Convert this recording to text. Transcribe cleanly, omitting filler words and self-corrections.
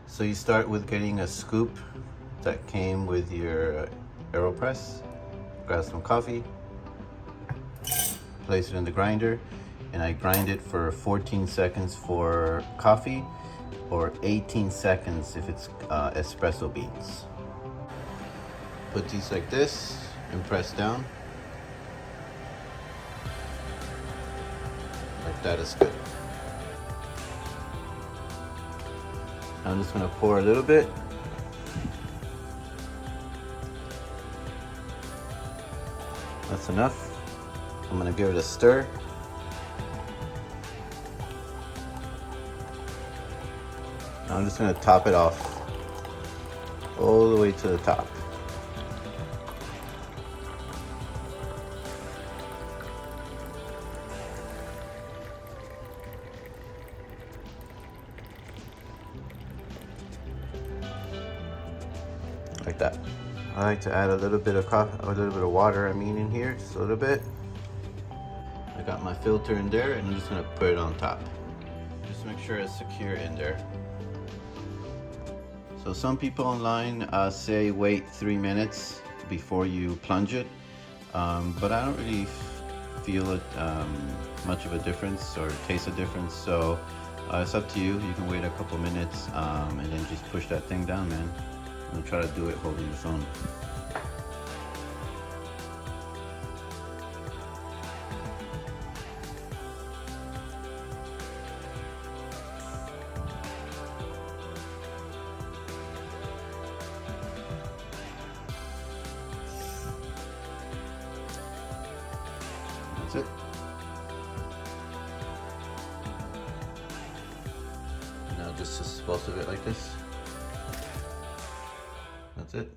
So you start with getting a scoop that came with your AeroPress. Grab some coffee, place it in the grinder, and I grind it for 14 seconds for coffee or 18 seconds if it's espresso beans. Put these like this and press down. Like that is good. I'm just gonna pour a little bit. That's enough. I'm gonna give it a stir. Now I'm just gonna top it off all the way to the top. Like that. I like to add a little bit of water, in here, just a little bit. I got my filter in there and I'm just gonna put it on top. Just make sure it's secure in there. So some people online say wait 3 minutes before you plunge it, but I don't really feel it much of a difference or taste a difference. So it's up to you. You can wait a couple minutes and then just push that thing down, man. I'm gonna try to do it holding the phone. That's it. Now just dispose of it like this. That's it.